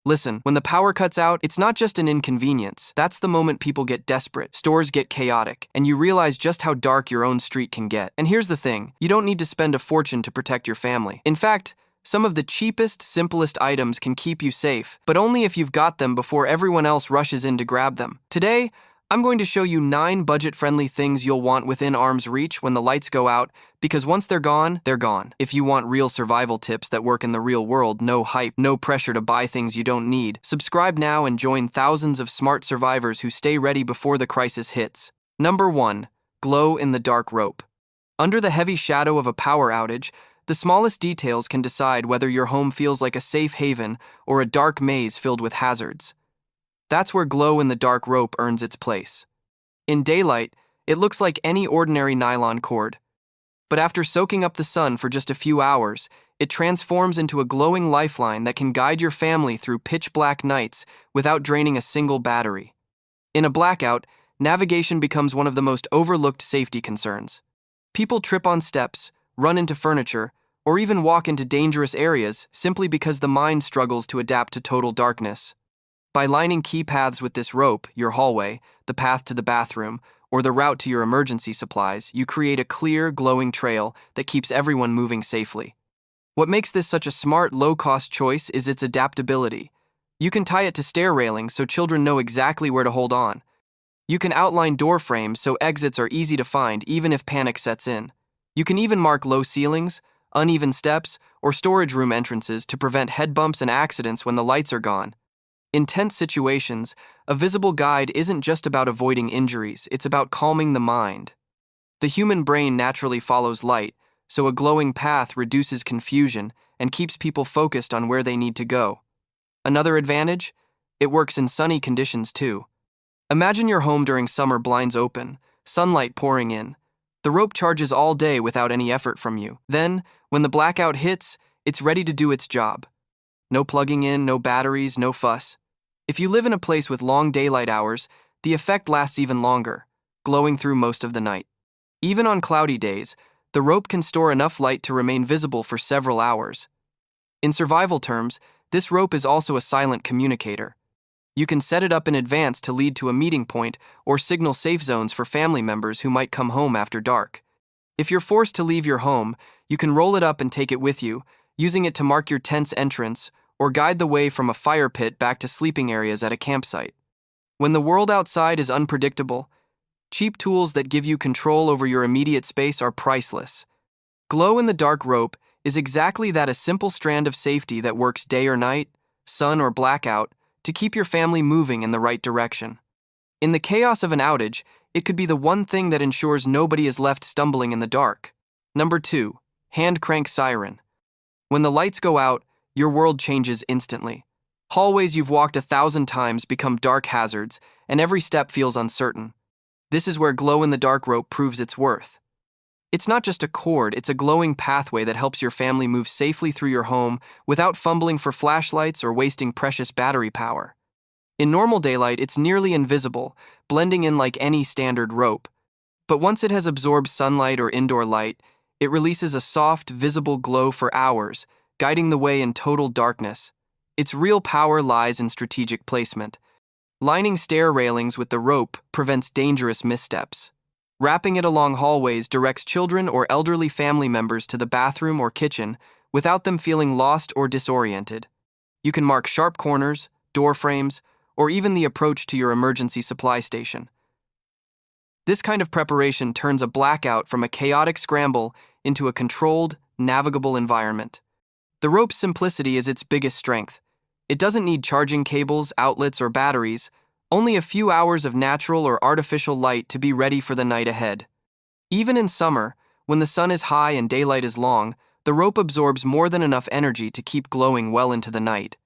Listen, when the power cuts out, it's not just an inconvenience. That's the moment people get desperate, stores get chaotic, and you realize just how dark your own street can get. And here's the thing, you don't need to spend a fortune to protect your family. In fact, some of the cheapest, simplest items can keep you safe, but only if you've got them before everyone else rushes in to grab them. Today, I'm going to show you 9 budget-friendly things you'll want within arm's reach when the lights go out, because once they're gone, they're gone. If you want real survival tips that work in the real world, no hype, no pressure to buy things you don't need, subscribe now and join thousands of smart survivors who stay ready before the crisis hits. Number 1. Glow-in-the-dark rope. Under the heavy shadow of a power outage, the smallest details can decide whether your home feels like a safe haven or a dark maze filled with hazards. That's where glow-in-the-dark rope earns its place. In daylight, it looks like any ordinary nylon cord. But after soaking up the sun for just a few hours, it transforms into a glowing lifeline that can guide your family through pitch-black nights without draining a single battery. In a blackout, navigation becomes one of the most overlooked safety concerns. People trip on steps, run into furniture, or even walk into dangerous areas simply because the mind struggles to adapt to total darkness. By lining key paths with this rope, your hallway, the path to the bathroom, or the route to your emergency supplies, you create a clear, glowing trail that keeps everyone moving safely. What makes this such a smart, low-cost choice is its adaptability. You can tie it to stair railings so children know exactly where to hold on. You can outline door frames so exits are easy to find even if panic sets in. You can even mark low ceilings, uneven steps, or storage room entrances to prevent head bumps and accidents when the lights are gone. In tense situations, a visible guide isn't just about avoiding injuries, it's about calming the mind. The human brain naturally follows light, so a glowing path reduces confusion and keeps people focused on where they need to go. Another advantage? It works in sunny conditions too. Imagine your home during summer, blinds open, sunlight pouring in. The rope charges all day without any effort from you. Then, when the blackout hits, it's ready to do its job. No plugging in, no batteries, no fuss. If you live in a place with long daylight hours, the effect lasts even longer, glowing through most of the night. Even on cloudy days, the rope can store enough light to remain visible for several hours. In survival terms, this rope is also a silent communicator. You can set it up in advance to lead to a meeting point or signal safe zones for family members who might come home after dark. If you're forced to leave your home, you can roll it up and take it with you, using it to mark your tent's entrance or guide the way from a fire pit back to sleeping areas at a campsite. When the world outside is unpredictable, cheap tools that give you control over your immediate space are priceless. Glow-in-the-dark rope is exactly that, a simple strand of safety that works day or night, sun or blackout, to keep your family moving in the right direction. In the chaos of an outage, it could be the one thing that ensures nobody is left stumbling in the dark. Number 2. Hand crank siren. When the lights go out, your world changes instantly. Hallways you've walked 1,000 times become dark hazards, and every step feels uncertain. This is where glow-in-the-dark rope proves its worth. It's not just a cord, it's a glowing pathway that helps your family move safely through your home without fumbling for flashlights or wasting precious battery power. In normal daylight, it's nearly invisible, blending in like any standard rope. But once it has absorbed sunlight or indoor light, it releases a soft, visible glow for hours, guiding the way in total darkness. Its real power lies in strategic placement. Lining stair railings with the rope prevents dangerous missteps. Wrapping it along hallways directs children or elderly family members to the bathroom or kitchen without them feeling lost or disoriented. You can mark sharp corners, door frames, or even the approach to your emergency supply station. This kind of preparation turns a blackout from a chaotic scramble into a controlled, navigable environment. The rope's simplicity is its biggest strength. It doesn't need charging cables, outlets, or batteries, only a few hours of natural or artificial light to be ready for the night ahead. Even in summer, when the sun is high and daylight is long, the rope absorbs more than enough energy to keep glowing well into the night.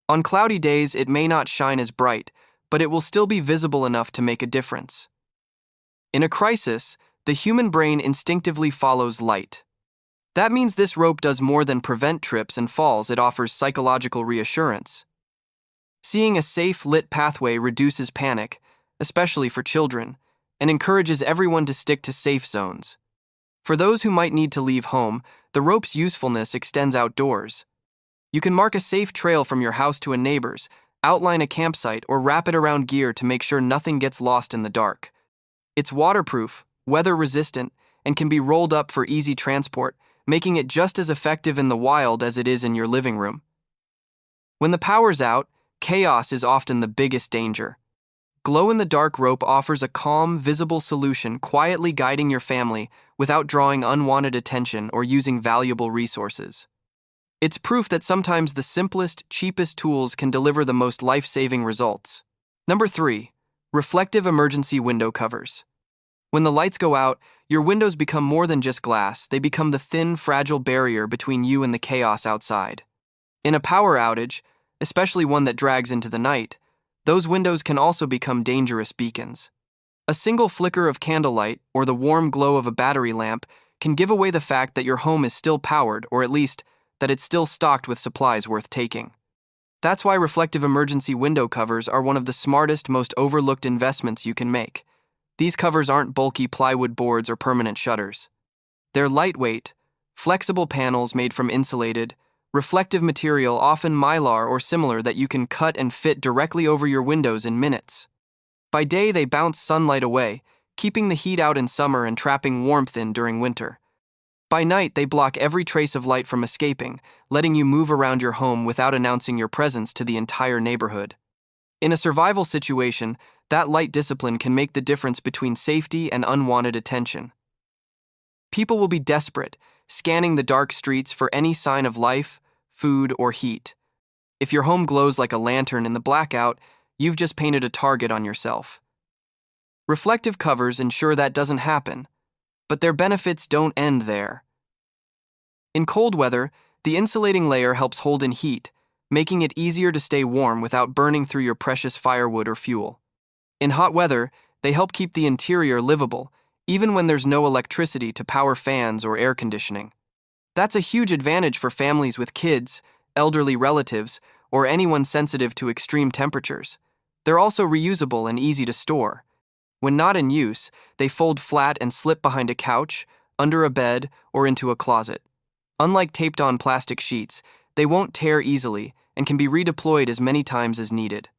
On cloudy days, it may not shine as bright, but it will still be visible enough to make a difference. In a crisis, the human brain instinctively follows light. That means this rope does more than prevent trips and falls, it offers psychological reassurance. Seeing a safe, lit pathway reduces panic, especially for children, and encourages everyone to stick to safe zones. For those who might need to leave home, the rope's usefulness extends outdoors. You can mark a safe trail from your house to a neighbor's, outline a campsite, or wrap it around gear to make sure nothing gets lost in the dark. It's waterproof, weather-resistant, and can be rolled up for easy transport, making it just as effective in the wild as it is in your living room. When the power's out, chaos is often the biggest danger. Glow-in-the-dark rope offers a calm, visible solution, quietly guiding your family without drawing unwanted attention or using valuable resources. It's proof that sometimes the simplest, cheapest tools can deliver the most life-saving results. Number 3. Reflective emergency window covers. When the lights go out, your windows become more than just glass. They become the thin, fragile barrier between you and the chaos outside. In a power outage, especially one that drags into the night, those windows can also become dangerous beacons. A single flicker of candlelight or the warm glow of a battery lamp can give away the fact that your home is still powered, or at least that it's still stocked with supplies worth taking. That's why reflective emergency window covers are one of the smartest, most overlooked investments you can make. These covers aren't bulky plywood boards or permanent shutters. They're lightweight, flexible panels made from insulated, reflective material, often mylar or similar, that you can cut and fit directly over your windows in minutes. By day, they bounce sunlight away, keeping the heat out in summer and trapping warmth in during winter. By night, they block every trace of light from escaping, letting you move around your home without announcing your presence to the entire neighborhood. In a survival situation, that light discipline can make the difference between safety and unwanted attention. People will be desperate, scanning the dark streets for any sign of life, food, or heat. If your home glows like a lantern in the blackout, you've just painted a target on yourself. Reflective covers ensure that doesn't happen, but their benefits don't end there. In cold weather, the insulating layer helps hold in heat, making it easier to stay warm without burning through your precious firewood or fuel. In hot weather, they help keep the interior livable, even when there's no electricity to power fans or air conditioning. That's a huge advantage for families with kids, elderly relatives, or anyone sensitive to extreme temperatures. They're also reusable and easy to store. When not in use, they fold flat and slip behind a couch, under a bed, or into a closet. Unlike taped-on plastic sheets, they won't tear easily and can be redeployed as many times as needed.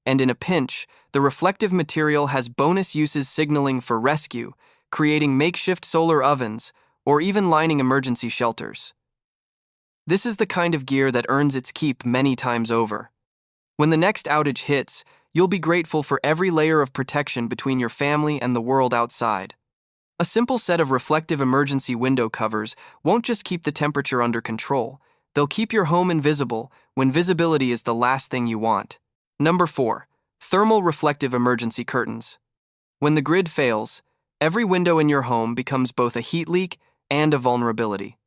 And in a pinch, the reflective material has bonus uses signaling for rescue, creating makeshift solar ovens, or even lining emergency shelters. This is the kind of gear that earns its keep many times over. When the next outage hits, you'll be grateful for every layer of protection between your family and the world outside. A simple set of reflective emergency window covers won't just keep the temperature under control, they'll keep your home invisible when visibility is the last thing you want. Number 4. Thermal reflective emergency curtains. When the grid fails, every window in your home becomes both a heat leak and a vulnerability.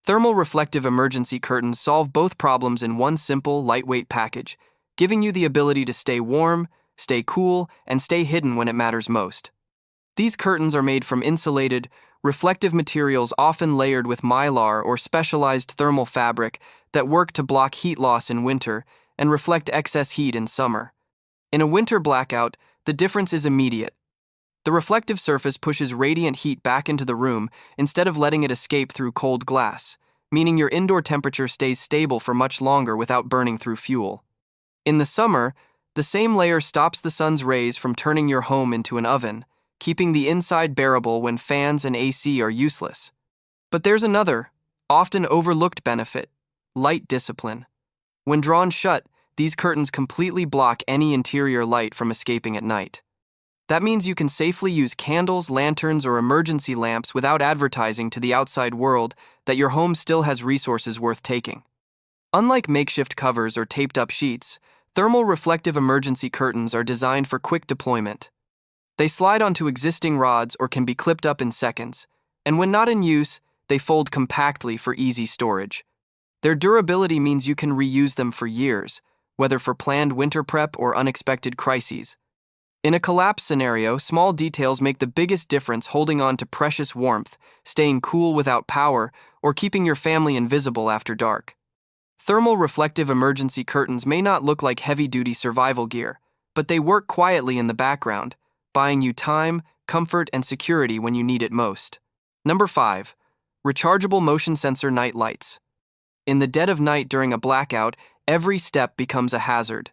Thermal reflective emergency curtains solve both problems in one simple, lightweight package, giving you the ability to stay warm, stay cool, and stay hidden when it matters most. These curtains are made from insulated, reflective materials, often layered with mylar or specialized thermal fabric that work to block heat loss in winter and reflect excess heat in summer. In a winter blackout, the difference is immediate. The reflective surface pushes radiant heat back into the room instead of letting it escape through cold glass, meaning your indoor temperature stays stable for much longer without burning through fuel. In the summer, the same layer stops the sun's rays from turning your home into an oven, keeping the inside bearable when fans and AC are useless. But there's another, often overlooked benefit: light discipline. When drawn shut, these curtains completely block any interior light from escaping at night. That means you can safely use candles, lanterns, or emergency lamps without advertising to the outside world that your home still has resources worth taking. Unlike makeshift covers or taped-up sheets, thermal reflective emergency curtains are designed for quick deployment. They slide onto existing rods or can be clipped up in seconds, and when not in use, they fold compactly for easy storage. Their durability means you can reuse them for years, whether for planned winter prep or unexpected crises. In a collapse scenario, small details make the biggest difference: holding on to precious warmth, staying cool without power, or keeping your family invisible after dark. Thermal reflective emergency curtains may not look like heavy-duty survival gear, but they work quietly in the background, buying you time, comfort, and security when you need it most. Number 5. Rechargeable motion sensor night lights. In the dead of night during a blackout, every step becomes a hazard.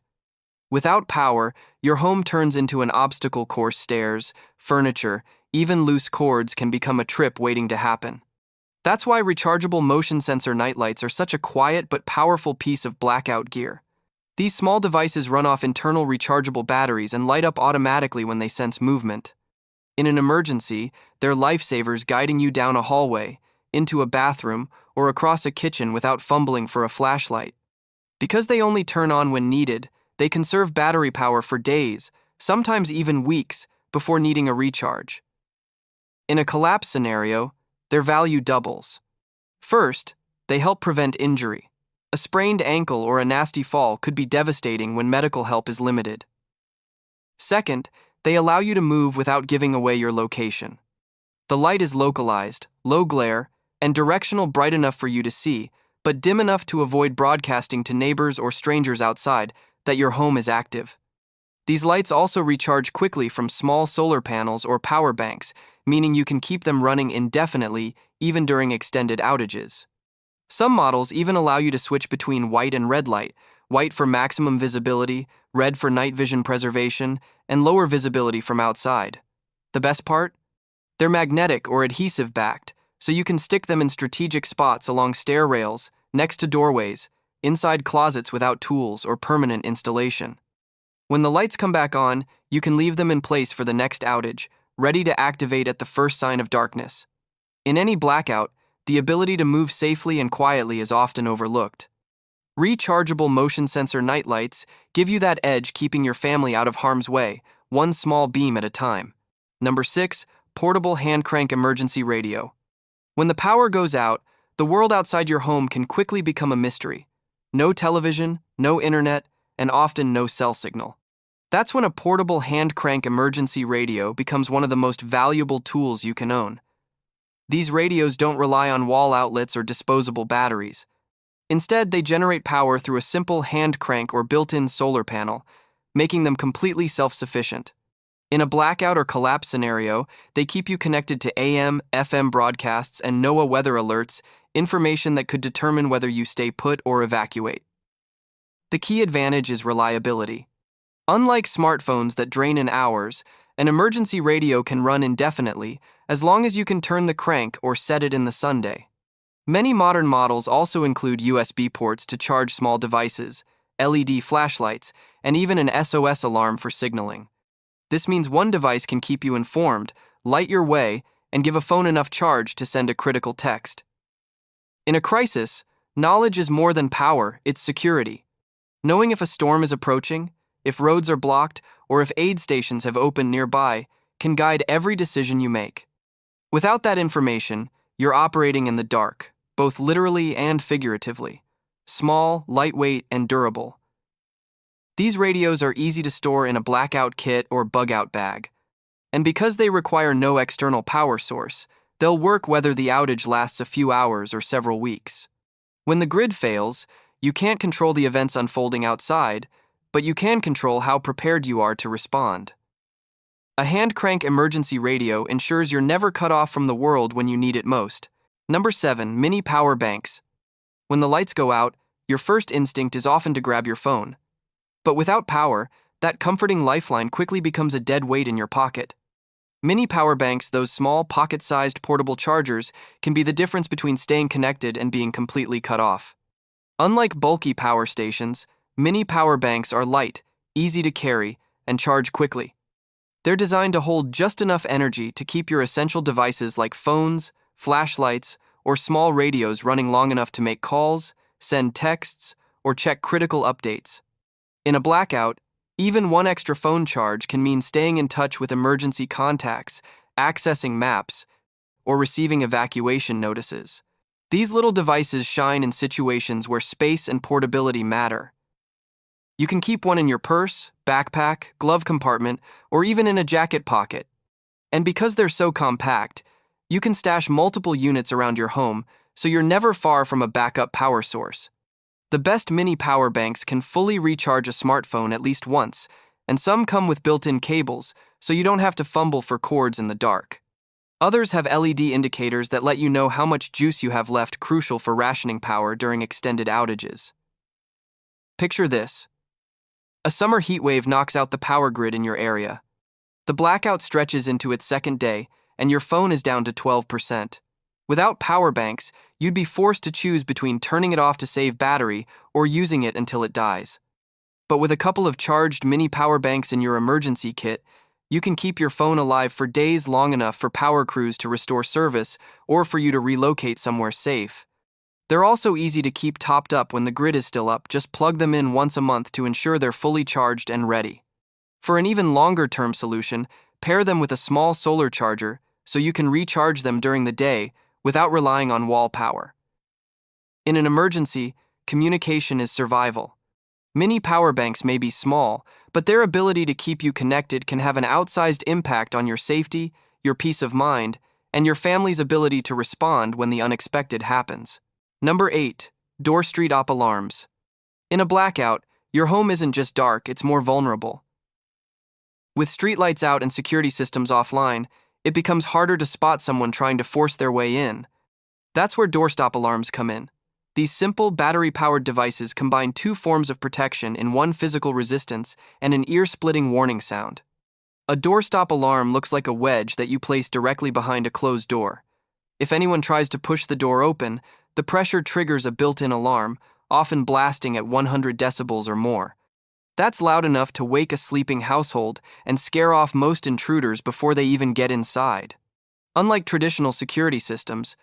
Without power, your home turns into an obstacle course. Stairs, furniture, even loose cords can become a trip waiting to happen. That's why rechargeable motion sensor nightlights are such a quiet but powerful piece of blackout gear. These small devices run off internal rechargeable batteries and light up automatically when they sense movement. In an emergency, they're lifesavers, guiding you down a hallway, into a bathroom, or across a kitchen without fumbling for a flashlight. Because they only turn on when needed, they conserve battery power for days, sometimes even weeks, before needing a recharge. In a collapse scenario, their value doubles. First, they help prevent injury. A sprained ankle or a nasty fall could be devastating when medical help is limited. Second, they allow you to move without giving away your location. The light is localized, low glare, and directional, bright enough for you to see, but dim enough to avoid broadcasting to neighbors or strangers outside that your home is active. These lights also recharge quickly from small solar panels or power banks, meaning you can keep them running indefinitely, even during extended outages. Some models even allow you to switch between white and red light, white for maximum visibility, red for night vision preservation, and lower visibility from outside. The best part? They're magnetic or adhesive backed, so you can stick them in strategic spots along stair rails, next to doorways, inside closets without tools or permanent installation. When the lights come back on, you can leave them in place for the next outage, ready to activate at the first sign of darkness. In any blackout, the ability to move safely and quietly is often overlooked. Rechargeable motion sensor nightlights give you that edge, keeping your family out of harm's way, one small beam at a time. Number 6, portable hand crank emergency radio. When the power goes out, the world outside your home can quickly become a mystery. No television, no internet, and often no cell signal. That's when a portable hand crank emergency radio becomes one of the most valuable tools you can own. These radios don't rely on wall outlets or disposable batteries. Instead, they generate power through a simple hand crank or built-in solar panel, making them completely self-sufficient. In a blackout or collapse scenario, they keep you connected to AM, FM broadcasts, and NOAA weather alerts, information that could determine whether you stay put or evacuate. The key advantage is reliability. Unlike smartphones that drain in hours, an emergency radio can run indefinitely as long as you can turn the crank or set it in the Sunday. Many modern models also include USB ports to charge small devices, LED flashlights, and even an SOS alarm for signaling. This means one device can keep you informed, light your way, and give a phone enough charge to send a critical text. In a crisis, knowledge is more than power, it's security. Knowing if a storm is approaching, if roads are blocked, or if aid stations have opened nearby can guide every decision you make. Without that information, you're operating in the dark, both literally and figuratively. Small, lightweight, and durable. These radios are easy to store in a blackout kit or bug-out bag. And because they require no external power source, they'll work whether the outage lasts a few hours or several weeks. When the grid fails, you can't control the events unfolding outside, but you can control how prepared you are to respond. A hand crank emergency radio ensures you're never cut off from the world when you need it most. Number 7, mini power banks. When the lights go out, your first instinct is often to grab your phone. But without power, that comforting lifeline quickly becomes a dead weight in your pocket. Mini power banks, those small, pocket-sized portable chargers, can be the difference between staying connected and being completely cut off. Unlike bulky power stations, mini power banks are light, easy to carry, and charge quickly. They're designed to hold just enough energy to keep your essential devices like phones, flashlights, or small radios running long enough to make calls, send texts, or check critical updates. In a blackout, even one extra phone charge can mean staying in touch with emergency contacts, accessing maps, or receiving evacuation notices. These little devices shine in situations where space and portability matter. You can keep one in your purse, backpack, glove compartment, or even in a jacket pocket. And because they're so compact, you can stash multiple units around your home, so you're never far from a backup power source. The best mini power banks can fully recharge a smartphone at least once, and some come with built-in cables, so you don't have to fumble for cords in the dark. Others have LED indicators that let you know how much juice you have left, crucial for rationing power during extended outages. Picture this. A summer heat wave knocks out the power grid in your area. The blackout stretches into its second day, and your phone is down to 12%. Without power banks, you'd be forced to choose between turning it off to save battery or using it until it dies. But with a couple of charged mini power banks in your emergency kit, you can keep your phone alive for days, long enough for power crews to restore service or for you to relocate somewhere safe. They're also easy to keep topped up when the grid is still up. Just plug them in once a month to ensure they're fully charged and ready. For an even longer-term solution, pair them with a small solar charger so you can recharge them during the day without relying on wall power. In an emergency, communication is survival. Mini power banks may be small, but their ability to keep you connected can have an outsized impact on your safety, your peace of mind, and your family's ability to respond when the unexpected happens. Number 8. Door street op alarms. In a blackout, your home isn't just dark, it's more vulnerable. With streetlights out and security systems offline, it becomes harder to spot someone trying to force their way in. That's where doorstop alarms come in. These simple, battery-powered devices combine two forms of protection in one: physical resistance and an ear-splitting warning sound. A doorstop alarm looks like a wedge that you place directly behind a closed door. If anyone tries to push the door open, the pressure triggers a built-in alarm, often blasting at 100 decibels or more. That's loud enough to wake a sleeping household and scare off most intruders before they even get inside. Unlike traditional security systems,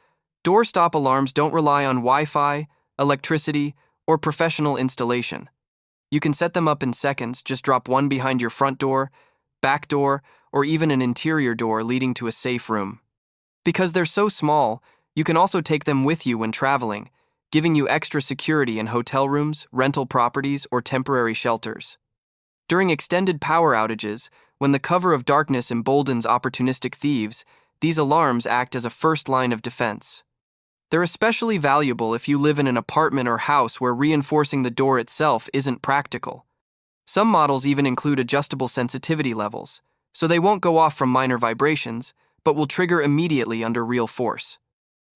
doorstop alarms don't rely on Wi-Fi, electricity, or professional installation. You can set them up in seconds. Just drop one behind your front door, back door, or even an interior door leading to a safe room. Because they're so small, you can also take them with you when traveling, giving you extra security in hotel rooms, rental properties, or temporary shelters. During extended power outages, when the cover of darkness emboldens opportunistic thieves, these alarms act as a first line of defense. They're especially valuable if you live in an apartment or house where reinforcing the door itself isn't practical. Some models even include adjustable sensitivity levels, so they won't go off from minor vibrations, but will trigger immediately under real force.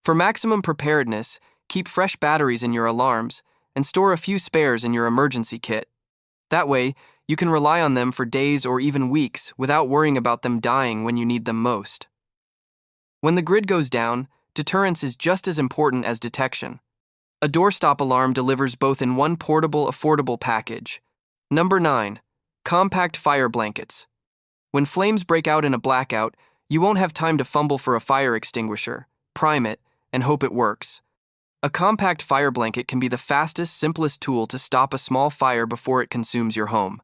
For maximum preparedness, keep fresh batteries in your alarms and store a few spares in your emergency kit. That way, you can rely on them for days or even weeks without worrying about them dying when you need them most. When the grid goes down, deterrence is just as important as detection. A doorstop alarm delivers both in one portable, affordable package. Number 9. Compact fire blankets. When flames break out in a blackout, you won't have time to fumble for a fire extinguisher, prime it, and hope it works. A compact fire blanket can be the fastest, simplest tool to stop a small fire before it consumes your home.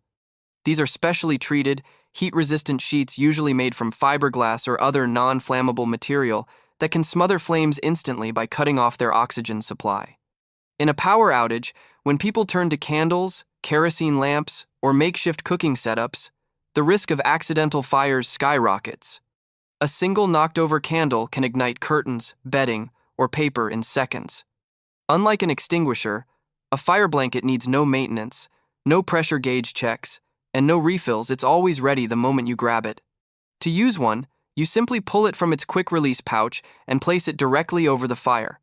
These are specially treated, heat-resistant sheets usually made from fiberglass or other non-flammable material that can smother flames instantly by cutting off their oxygen supply. In a power outage, when people turn to candles, kerosene lamps, or makeshift cooking setups, the risk of accidental fires skyrockets. A single knocked-over candle can ignite curtains, bedding, or paper in seconds. Unlike an extinguisher, a fire blanket needs no maintenance, no pressure gauge checks, and no refills. It's always ready the moment you grab it. To use one, you simply pull it from its quick-release pouch and place it directly over the fire.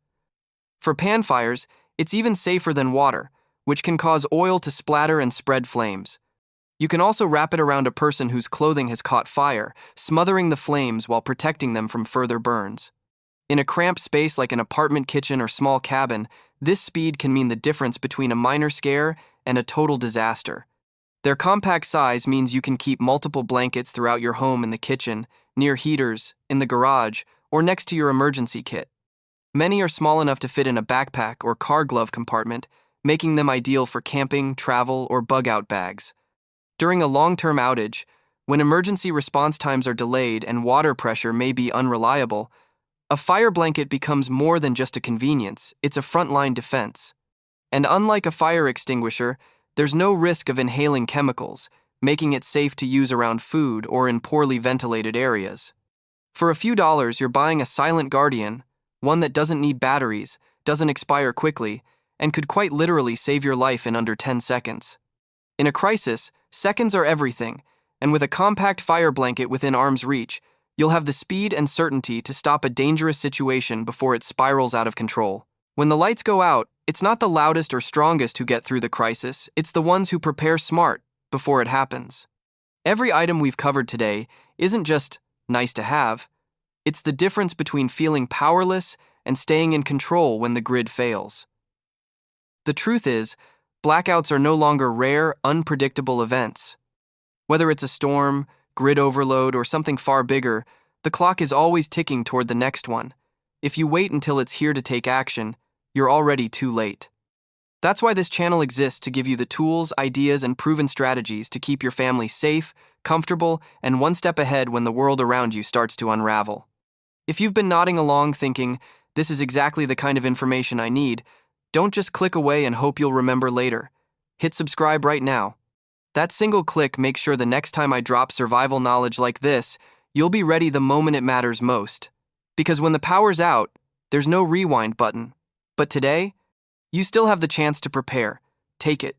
For pan fires, it's even safer than water, which can cause oil to splatter and spread flames. You can also wrap it around a person whose clothing has caught fire, smothering the flames while protecting them from further burns. In a cramped space like an apartment, kitchen, or small cabin, this speed can mean the difference between a minor scare and a total disaster. Their compact size means you can keep multiple blankets throughout your home: in the kitchen, near heaters, in the garage, or next to your emergency kit. Many are small enough to fit in a backpack or car glove compartment, making them ideal for camping, travel, or bug-out bags. During a long-term outage, when emergency response times are delayed and water pressure may be unreliable, a fire blanket becomes more than just a convenience. It's a frontline defense. And unlike a fire extinguisher, there's no risk of inhaling chemicals, making it safe to use around food or in poorly ventilated areas. For a few dollars, you're buying a silent guardian, one that doesn't need batteries, doesn't expire quickly, and could quite literally save your life in under 10 seconds. In a crisis, seconds are everything, and with a compact fire blanket within arm's reach, You'll have the speed and certainty to stop a dangerous situation before it spirals out of control. When the lights go out, it's not the loudest or strongest who get through the crisis, it's the ones who prepare smart before it happens. Every item we've covered today isn't just nice to have, it's the difference between feeling powerless and staying in control when the grid fails. The truth is, blackouts are no longer rare, unpredictable events. Whether it's a storm, grid overload, or something far bigger, the clock is always ticking toward the next one. If you wait until it's here to take action, you're already too late. That's why this channel exists, to give you the tools, ideas, and proven strategies to keep your family safe, comfortable, and one step ahead when the world around you starts to unravel. If you've been nodding along thinking, this is exactly the kind of information I need, don't just click away and hope you'll remember later. Hit subscribe right now. That single click makes sure the next time I drop survival knowledge like this, you'll be ready the moment it matters most. Because when the power's out, there's no rewind button. But today, you still have the chance to prepare. Take it.